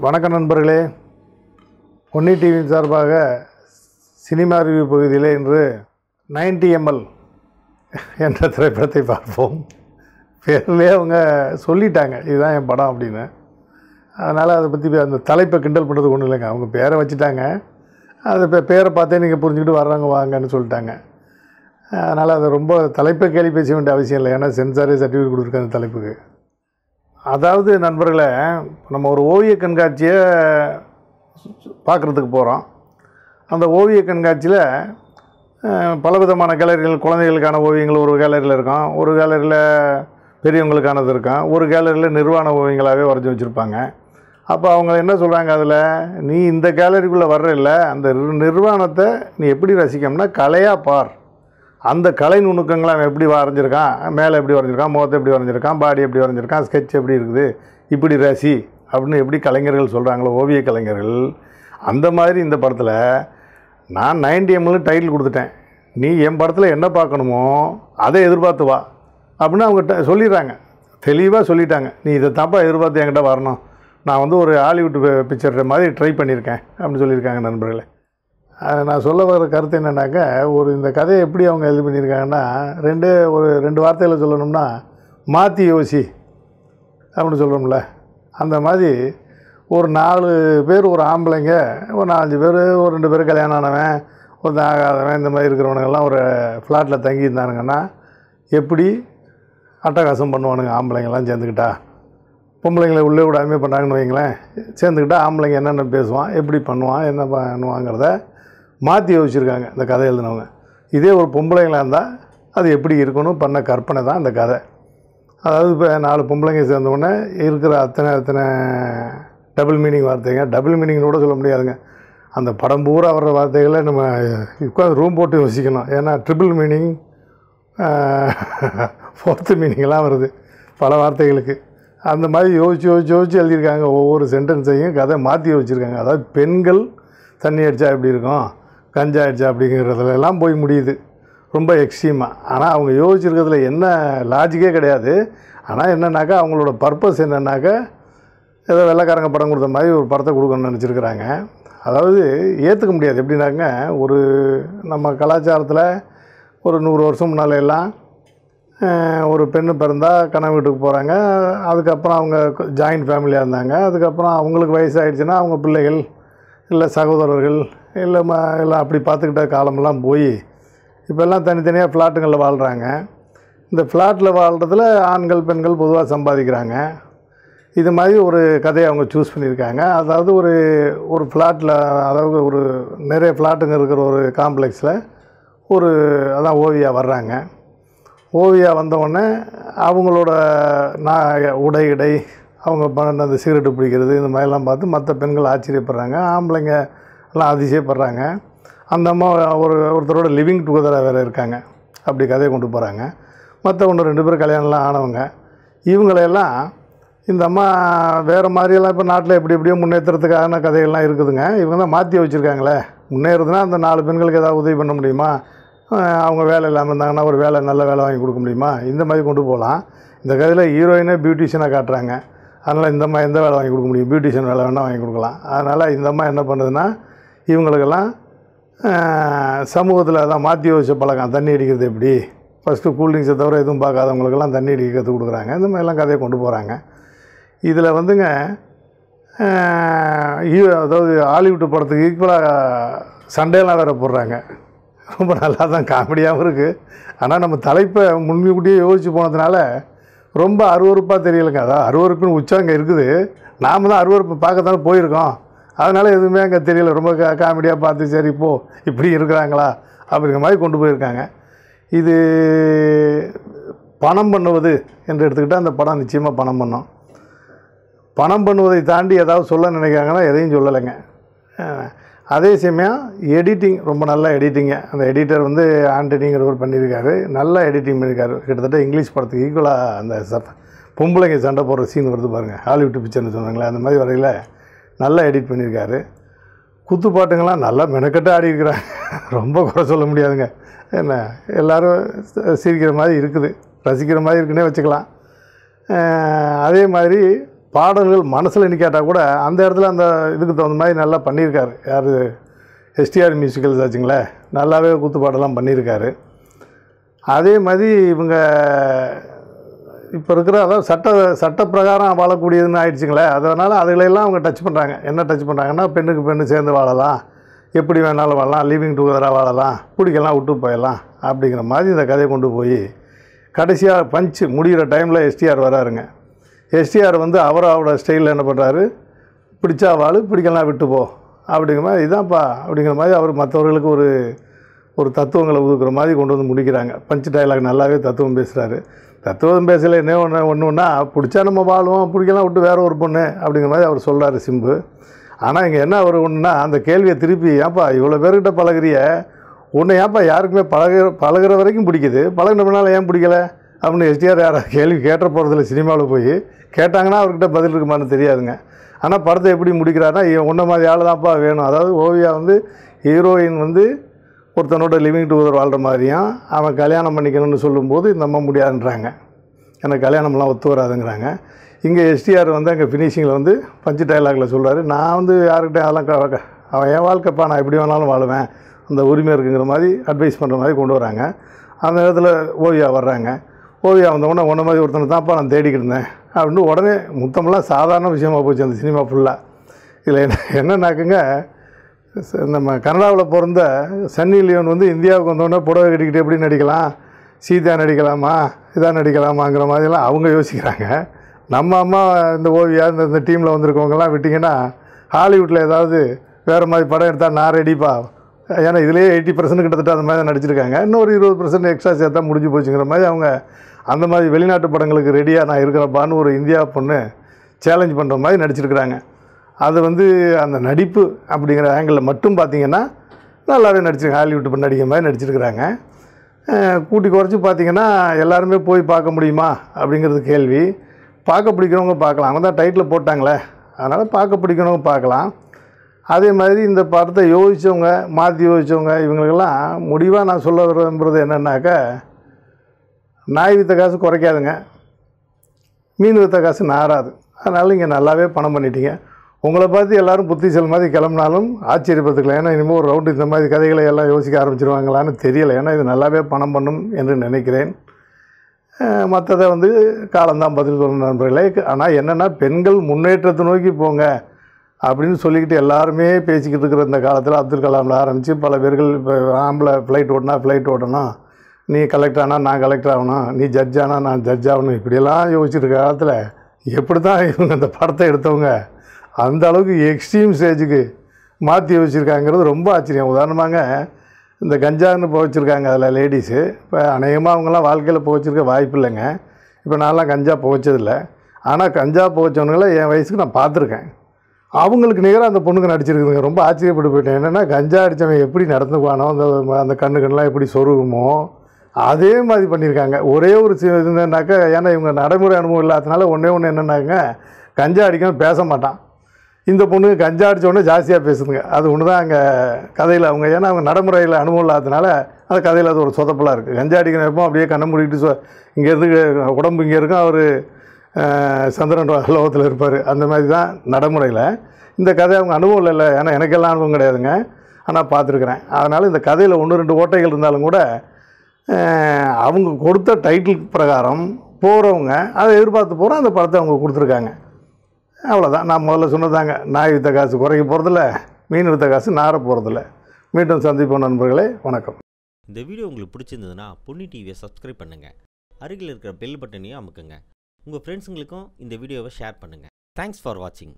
வணக்கம் நண்பர்களே. பொன்னி டிவியின் சார்பாக சினிமா ரிவ்யூ பகுதியில் இன்று 90 ml என்ற திரைப்படத்தை பார்ப்போம். பேர்லேயே அவங்க சொல்லிட்டாங்க இதுதான் என் படம் அப்படின்னு. அதனால் அதை பற்றி அந்த தலைப்பை கிண்டல் பண்ணுறதுக்கு ஒன்றும் இல்லைங்க. அவங்க பேரை வச்சுட்டாங்க, அதை பேரை பார்த்தே நீங்கள் புரிஞ்சுக்கிட்டு வர்றாங்க வாங்கன்னு சொல்லிட்டாங்க. அதனால் அதை ரொம்ப தலைப்பை கேள்வி பேச வேண்டிய அவசியம் இல்லை. ஏன்னா சென்சாரே சர்டிஃபிகேட் கொடுத்துருக்க அந்த தலைப்புக்கு. அதாவது நண்பர்களே, நம்ம ஒரு ஓவிய கண்காட்சியை பார்க்குறதுக்கு போகிறோம். அந்த ஓவிய கண்காட்சியில் பலவிதமான கேலரிகள், குழந்தைகளுக்கான ஓவியங்கள் ஒரு கேலரியில் இருக்கும், ஒரு கேலரியில் பெரியவங்களுக்கானது இருக்கும், ஒரு கேலரியில் நிர்வாண ஓவியங்களாகவே வரைஞ்சி வச்சுருப்பாங்க. அப்போ அவங்க என்ன சொல்கிறாங்க, அதில் நீ இந்த கேலரிக்குள்ளே வர்ற இல்லை, அந்த நிர்வாணத்தை நீ எப்படி ரசிக்கணும்னா கலையாக பார். அந்த கலை நுணுக்கங்களை அவன் எப்படி வரைஞ்சிருக்கான், மேலே எப்படி வரைஞ்சிருக்கான், முகத்தை எப்படி வரைஞ்சிருக்கான், பாடி எப்படி வரைஞ்சிருக்கான், ஸ்கெட்ச் எப்படி இருக்குது, இப்படி ரசி அப்படின்னு எப்படி கலைஞர்கள் சொல்கிறாங்களோ, ஓவிய கலைஞர்கள், அந்த மாதிரி இந்த படத்தில் நான் 90 ml டைட்டில் கொடுத்துட்டேன். நீ என் படத்தில் என்ன பார்க்கணுமோ அதை எதிர்பார்த்து வா அப்படின்னு அவங்க சொல்லிடுறாங்க. தெளிவாக சொல்லிட்டாங்க, நீ இதை தாப்பா எதிர்பார்த்து என்கிட்ட வரணும், நான் ஒரு ஹாலிவுட் பிக்சர் மாதிரி ட்ரை பண்ணியிருக்கேன் அப்படின்னு சொல்லியிருக்காங்க நண்பர்களே. நான் சொல்ல வர கருத்து என்னென்னாக்கா, இந்த கதையை எப்படி அவங்க இது பண்ணியிருக்காங்கன்னா, ரெண்டு வார்த்தையில் சொல்லணும்னா மாற்றி யோசி அப்படின்னு சொல்கிறோம்ல, அந்த மாதிரி ஒரு 4 பேர், ஒரு ஆம்பளைங்க, ஒரு 4-5 பேர், ஒரு 2 பேர் கல்யாணம் ஆனவன், ஒரு ஆகாதவன், இந்த மாதிரி இருக்கிறவனுங்கெல்லாம் ஒரு ஃப்ளாட்டில் தங்கியிருந்தானுங்கன்னா எப்படி அட்டகாசம் பண்ணுவானுங்க. ஆம்பளைங்கெல்லாம் சேர்ந்துக்கிட்டா, பொம்பளைங்களை உள்ளே விடாமே பண்ணாங்கன்னு வைங்களேன், சேர்ந்துக்கிட்டா ஆம்பளைங்க என்னென்ன பேசுவான், எப்படி பண்ணுவான், என்ன பண்ணுவாங்கிறத மாற்றி யோசிச்சுருக்காங்க இந்த கதை எழுதினவங்க. இதே ஒரு பொம்பளைங்களாக இருந்தால் அது எப்படி இருக்கணும் பண்ண கற்பனை தான் இந்த கதை. அதாவது இப்போ 4 பொம்பளைங்க சேர்ந்தவுடனே இருக்கிற அத்தனை டபுள் மீனிங் வார்த்தைங்க, டபுள் மீனிங்னு கூட சொல்ல முடியாதுங்க. அந்த படம் பூரா வர்ற வார்த்தைகளை நம்ம உட்காந்து ரூம் போட்டு யோசிக்கணும். ஏன்னா ட்ரிபிள் மீனிங், 4th மீனிங்லாம் வருது பல வார்த்தைகளுக்கு. அந்த மாதிரி யோசிச்சு எழுதியிருக்காங்க. ஒவ்வொரு சென்டென்ஸையும் கதை மாற்றி யோசிச்சிருக்காங்க. அதாவது பெண்கள் தண்ணி அடித்தா எப்படி இருக்கும், கஞ்சா அடித்தா அப்படிங்கிறதுலாம் போய் முடியுது ரொம்ப எக்ஸ்ட்ரீமாக. ஆனால் அவங்க யோசிச்சிருக்கிறதுல என்ன லாஜிக்கே கிடையாது. ஆனால் என்னென்னாக்கா அவங்களோட பர்பஸ் என்னென்னாக்கா, ஏதோ வெள்ளைக்காரங்க படம் கொடுத்த மாதிரி ஒரு படத்தை கொடுக்கணும்னு நினச்சிருக்கிறாங்க. அதாவது ஏற்றுக்க முடியாது. எப்படின்னாங்க, நம்ம கலாச்சாரத்தில் ஒரு 100 வருஷம் முன்னால் எல்லாம் ஒரு பெண்ணு பிறந்தால் கணவன் வீட்டுக்கு போகிறாங்க. அதுக்கப்புறம் அவங்க ஜாயிண்ட் ஃபேமிலியாக இருந்தாங்க. அதுக்கப்புறம் அவங்களுக்கு வயசாகிடுச்சுன்னா அவங்க பிள்ளைகள் இல்லை சகோதரர்கள் எல்லாம் அப்படி பார்த்துக்கிட்ட காலமெல்லாம் போய் இப்போல்லாம் தனித்தனியாக ஃப்ளாட்டுங்களில் வாழ்கிறாங்க. இந்த ஃப்ளாட்டில் வாழ்கிறதுல ஆண்கள் பெண்கள் பொதுவாக சம்பாதிக்கிறாங்க. இது மாதிரி ஒரு கதையை அவங்க சூஸ் பண்ணியிருக்காங்க. அதாவது ஒரு ஃப்ளாட்டில், அதாவது நிறைய ஃப்ளாட்டுங்க இருக்கிற ஒரு காம்ப்ளெக்ஸில் அதான் ஓவியா வர்றாங்க. ஓவியா வந்தவுடனே அவங்களோட உடை அவங்க பண்ண அந்த சிகரெட்டு பிடிக்கிறது இந்த மாதிரிலாம் பார்த்து மற்ற பெண்கள் ஆச்சரியப்படுறாங்க, ஆம்பளைங்க எல்லாம் அதிசயப்படுறாங்க. அந்த அம்மா ஒருத்தரோட லிவிங் டுகெதராக வேறு இருக்காங்க. அப்படி கதையை கொண்டு போகிறாங்க. மற்ற 1-2 பேர் கல்யாணம்லாம் ஆனவங்க. இவங்களையெல்லாம் இந்த அம்மா வேறு மாதிரியெல்லாம் இப்போ நாட்டில் எப்படியோ முன்னேற்றத்துக்கான கதைகள்லாம் இருக்குதுங்க. இவங்க தான் மாற்றி வச்சுருக்காங்களே. முன்னேறதுன்னா அந்த 4 பெண்களுக்கு ஏதாவது உதவி பண்ண முடியுமா, அவங்க வேலை இல்லாமல் இருந்தாங்கன்னா ஒரு நல்ல வேலை வாங்கி கொடுக்க முடியுமா, இந்த மாதிரி கொண்டு போகலாம். இந்த கதையில் ஹீரோயினே பியூட்டிஷியனாக காட்டுறாங்க. அதனால் இந்த அம்மா எந்த வேலை வாங்கி கொடுக்க முடியும், பியூட்டிஷியன் வேலை வேணால் வாங்கி கொடுக்கலாம். அதனால் இந்த அம்மா என்ன பண்ணுதுன்னா, இவங்களுக்கெல்லாம் சமூகத்தில் தான் மாற்றி யோசிச்ச பழக்கம். தண்ணி அடிக்கிறது எப்படி, ஃபஸ்ட்டு கூல்ட்ரிங்க்ஸை தவிர எதுவும் பார்க்காதவங்களுக்கெல்லாம் தண்ணி அடிக்க கற்றுக் கொடுக்குறாங்க. இந்த மாதிரிலாம் கதையை கொண்டு போகிறாங்க. இதில் அதாவது ஹாலிவுட் படத்துக்கு ஈக்குவலாக சண்டையெல்லாம் வேறு போடுறாங்க. ரொம்ப நல்லா தான், காமெடியாகவும் இருக்குது. ஆனால் நம்ம தலைப்பை முன்கூட்டியே யோசித்து போனதுனால ரொம்ப அருவறுப்பாக தெரியலைங்க. அதான் அருவறுப்புன்னு உச்சம் அங்கே இருக்குது. நாம் தான் அருவறுப்பு பார்க்கத்தானே போயிருக்கோம். அதனால் எதுவுமே அங்கே தெரியலை. ரொம்ப காமெடியாக பார்த்து சரி இப்படி இருக்கிறாங்களா அப்படிங்கிற மாதிரி கொண்டு போயிருக்காங்க. இது பணம் பண்ணுவது என்று எடுத்துக்கிட்டால் அந்த படம் நிச்சயமாக பணம் பண்ணுவதை தாண்டி ஏதாவது சொல்ல நினைக்கிறாங்கன்னா எதையும் சொல்லலைங்க. அதே சமயம் எடிட்டிங் ரொம்ப நல்ல எடிட்டிங்க. அந்த எடிட்டர் ஆண்டனிங்கிறவர் பண்ணியிருக்காரு. நல்லா எடிட்டிங் பண்ணியிருக்காரு. கிட்டத்தட்ட இங்கிலீஷ் படத்துக்கு ஈக்குவலாக அந்த பொம்பளைங்க சண்டை போடுற சீன் வருது பாருங்கள், ஹாலிவுட் பிக்சர்னு சொன்னாங்களே, அந்த மாதிரி வரையில் நல்லா எடிட் பண்ணியிருக்காரு. குத்துப்பாட்டுங்கள்லாம் நல்லா மெனக்கட்டு ஆடி இருக்கிறாங்க. ரொம்ப குறை சொல்ல முடியாதுங்க. என்ன எல்லோரும் சிரிக்கிற மாதிரி இருக்குது, ரசிக்கிற மாதிரி இருக்குன்னே வச்சுக்கலாம். அதே மாதிரி பாடல்கள் மனசில் கேட்டால் கூட அந்த இடத்துல அந்த இதுக்கு தகுந்த மாதிரி நல்லா பண்ணியிருக்காரு. யார் எஸ்டிஆர் மியூசிக்கல்ஸ் ஆச்சுங்களே, நல்லாவே குத்து பாடலாம் பண்ணியிருக்காரு. அதே மாதிரி இவங்க இப்போ இருக்கிற அதாவது சட்ட பிரகாரம் வாழக்கூடியதுன்னு ஆயிடுச்சுங்களே, அதனால் அதுகளெல்லாம் அவங்க டச் பண்ணுறாங்க. என்ன டச் பண்ணுறாங்கன்னா, பெண்ணுக்கு பெண்ணு சேர்ந்து வாழலாம், எப்படி வேணாலும் வாழலாம், லிவிங் டுகெதராக வாழலாம், பிடிக்கலாம் விட்டு போயிடலாம் அப்படிங்கிற மாதிரி இந்த கதையை கொண்டு போய் கடைசியாக பஞ்சு முடிகிற டைமில் எஸ்டிஆர் வராருங்க. எஸ்டிஆர் வந்து அவரோட ஸ்டைலில் என்ன பண்ணுறாரு, பிடிச்சா வாழு, பிடிக்கலாம் விட்டு போ அப்படிங்கிற மாதிரி, இதான்ப்பா அப்படிங்கிற மாதிரி அவர் மற்றவர்களுக்கு ஒரு தத்துவங்களை ஒதுக்குற மாதிரி கொண்டு வந்து முடிக்கிறாங்க. பஞ்சு டைலாக் நல்லாவே தத்துவம் பேசுகிறாரு. தத்துவம் பேசலை என்ன ஒன்றுன்னா, பிடிச்சா நம்ம வாழுவோம், பிடிக்கலாம் விட்டு வேறு ஒரு பொண்ணு அப்படிங்கிற மாதிரி அவர் சொல்கிறார் சிம்பு. ஆனால் இங்கே என்ன ஒரு ஒன்றுனா, அந்த கேள்வியை திருப்பி, ஏன்ப்பா இவ்வளோ பேர்கிட்ட பழகிறிய, உன்னை ஏன்ப்பா யாருக்குமே பழகிற வரைக்கும் பிடிக்குது, பழகினப்பனால ஏன் பிடிக்கலை அப்படின்னு எஸ்டிஆர் யாராவது கேள்வி கேட்ட போகிறதில்ல. சினிமாவில் போய் கேட்டாங்கன்னா அவர்கிட்ட பதில் இருக்குமான்னு தெரியாதுங்க. ஆனால் படத்தை எப்படி முடிக்கிறாருன்னா, உன்ன மாதிரி ஆள் தான்ப்பா வேணும். அதாவது ஓவியா வந்து ஹீரோயின் வந்து ஒருத்தனோட லிவிங் டுகெதர் வாழ்கிற மாதிரியும் அவன் கல்யாணம் பண்ணிக்கணும்னு சொல்லும்போது நம்ப முடியாதுன்றாங்க. எனக்கு கல்யாணம்லாம் ஒத்து வராதுங்கிறாங்க. இங்கே எஸ்டிஆர் வந்து அங்கே ஃபினிஷிங்கில் வந்து பஞ்சு டைலாகில் சொல்கிறாரு, நான் வந்து யாருக்கிட்ட அதெல்லாம் அவன் என் வாழ்க்கைப்பா, நான் எப்படி வேணாலும் வாழுவேன், அந்த உரிமை இருக்குங்கிற மாதிரி அட்வைஸ் பண்ணுற மாதிரி கொண்டு வராங்க. அந்த நேரத்தில் ஓவியா வர்றாங்க. ஓவியா வந்தவொடனே உன்ன மாதிரி ஒருத்தனை தான்ப்பா நான் தேடிக்கிட்டு இருந்தேன் அப்படின்னு உடனே முத்தமெல்லாம் சாதாரண விஷயமாக போச்சு அந்த சினிமா ஃபுல்லாக. இதில் என்னன்னாக்குங்க, நம்ம கனடாவில் பிறந்த சன்னி லியோன் வந்து இந்தியாவுக்கு வந்தோடனே புடவை கட்டிக்கிட்டு எப்படி நடிக்கலாம், சீதா நடிக்கலாமா, இதாக நடிக்கலாமாங்கிற மாதிரிலாம் அவங்க யோசிக்கிறாங்க. நம்ம அம்மா இந்த ஓவியா இந்த டீமில் வந்திருக்கவங்கலாம் விட்டிங்கன்னா ஹாலிவுட்டில் ஏதாவது வேறு மாதிரி படம் எடுத்தால் நான் ரெடிப்பா, ஏன்னா இதுலேயே 80% கிட்டத்தட்ட அந்த மாதிரி தான் நடிச்சிருக்காங்க, இன்னொரு 20% எக்ஸ்ட்ரா சேர்த்தா முடிஞ்சு போச்சுங்கிற மாதிரி அவங்க அந்த மாதிரி வெளிநாட்டு படங்களுக்கு ரெடியாக நான் இருக்கிறப்பான்னு ஒரு இந்தியா பொண்ணு சேலஞ்ச் பண்ணுற மாதிரி நடிச்சிருக்கிறாங்க. அது வந்து அந்த நடிப்பு அப்படிங்கிற ஆங்கிளில் மட்டும் பார்த்திங்கன்னா நல்லாவே நடிச்சிருக்காங்க. ஹாலிவுட் நடிக்கிற மாதிரி நடிச்சிருக்கிறாங்க. கூட்டி குறைச்சி பார்த்திங்கன்னா எல்லாருமே போய் பார்க்க முடியுமா அப்படிங்கிறது கேள்வி. பார்க்க பிடிக்கிறவங்க பார்க்கலாம், அவங்க தான் டைட்டில் போட்டாங்களே, அதனால் பார்க்க பிடிக்கிறவங்க பார்க்கலாம். அதே மாதிரி இந்த படத்தை யோசித்தவங்க, மாற்றி யோசித்தவங்க, இவங்களுக்கெல்லாம் முடிவாக நான் சொல்ல விரும்புகிறது என்னென்னாக்கா, நாய் விற்ற காசு குறைக்காதுங்க, மீன் விற்ற காசு நாராது. அதனால் இங்கே நல்லாவே பணம் பண்ணிட்டீங்க. உங்களை பார்த்து எல்லோரும் புத்திசல் மாதிரி கிளம்பினாலும் ஆச்சரியப்பட்டுக்கலாம். ஏன்னா இனிமேல் ஒரு ரவுண்டு இந்த மாதிரி கதைகளை எல்லாம் யோசிக்க ஆரம்பிச்சிருவாங்களான்னு தெரியலை. ஏன்னா இது நல்லாவே பணம் பண்ணும் என்று நினைக்கிறேன். மற்றதை வந்து காலம்தான் பதில் சொல்லணும் நண்பர்களே. ஆனால் என்னென்னா, பெண்கள் முன்னேற்றத்தை நோக்கி போங்க அப்படின்னு சொல்லிக்கிட்டு எல்லாருமே பேசிக்கிட்டு இருக்கிற இந்த காலத்தில் அப்துல் கலாமில் ஆரம்பித்து பல பேர்கள், இப்போ ஆம்பளை ஃப்ளைட் ஓட்டினா ஃப்ளைட் ஓட்டணும், நீ கலெக்டர் ஆனால் நான் கலெக்டர் ஆகணும், நீ ஜட்ஜ் ஆனால் நான் ஜட்ஜ் ஆகணும், இப்படியெல்லாம் யோசிச்சுட்டு இருக்க காலத்தில் எப்படி தான் இவங்க இந்த படத்தை எடுத்தவங்க அந்த அளவுக்கு எக்ஸ்ட்ரீம் ஸ்டேஜுக்கு மாற்றி வச்சுருக்காங்கிறது ரொம்ப ஆச்சரியம். உதாரணமாக இந்த கஞ்சான்னு புகைச்சிருக்காங்க அதில் லேடிஸு. இப்போ அநேகமாக அவங்களாம் வாழ்க்கையில் புகைச்சிருக்க வாய்ப்பு இல்லைங்க. இப்போ நான்லாம் கஞ்சா புகைச்சதில்லை. ஆனால் கஞ்சா புகைச்சவனுங்களை என் வயசுக்கு நான் பார்த்துருக்கேன். அவங்களுக்கு நிகராக அந்த பொண்ணுங்க நடிச்சிருக்குதுங்க. ரொம்ப ஆச்சரியப்பட்டு போயிட்டேன். என்னென்னா, கஞ்சா அடித்தவன் எப்படி நடந்துக்குவானோ, அந்த கண்ணுக்கெல்லாம் எப்படி சொருகுமோ அதே மாதிரி பண்ணியிருக்காங்க. ஒரே ஒரு இதுனாக்கா, ஏன்னா இவங்க நடைமுறை அனுபவம் இல்லாததுனால ஒன்றே ஒன்று என்னென்னாங்க, கஞ்சா அடிக்காமல் பேச மாட்டான். இந்த பொண்ணுங்க கஞ்சா அடித்தோடனே ஜாஸ்தியாக பேசுதுங்க. அது ஒன்று தான் அங்கே கதையில் அவங்க, ஏன்னா அவங்க நடைமுறையில் அனுபவம் இல்லாததுனால அந்த கதையில் அது ஒரு சொதப்பலாக இருக்குது. கஞ்சா அடிக்கிறப்போ அப்படியே கண்ணை மூடிக்கிட்டு இங்கேருந்து உடம்பு இங்கே இருக்கும், அவர் சந்திரன் லோகத்தில் இருப்பார். அந்த மாதிரி தான் நடைமுறையில். இந்த கதை அவங்க அனுபவம் இல்லை, ஏன்னா எனக்கெல்லாம் அனுபவம் கிடையாதுங்க, ஆனால் பார்த்துருக்குறேன். அதனால் இந்த கதையில் 1-2 ஓட்டைகள் இருந்தாலும் கூட அவங்க கொடுத்த டைட்டில் பிரகாரம் போகிறவங்க அதை எதிர்பார்த்து போகிற அந்த படத்தை அவங்க கொடுத்துருக்காங்க. அவ்வளோதான். நான் முதல்ல சொன்னதாங்க, நாய் விற்ற காசு குறைக்க போகிறதில்ல, மீன் விற்ற காசு நார போகிறதில்ல. மீண்டும் சந்திப்போம் நண்பர்களே, வணக்கம். இந்த வீடியோ உங்களுக்கு பிடிச்சிருந்ததுன்னா பொன்னி டிவியை சப்ஸ்கிரைப் பண்ணுங்கள், அருகில் இருக்கிற பெல் பட்டனையும் அமுக்குங்க. உங்கள் ஃப்ரெண்ட்ஸுங்களுக்கும் இந்த வீடியோவை ஷேர் பண்ணுங்கள். தேங்க்ஸ் ஃபார் வாட்சிங்.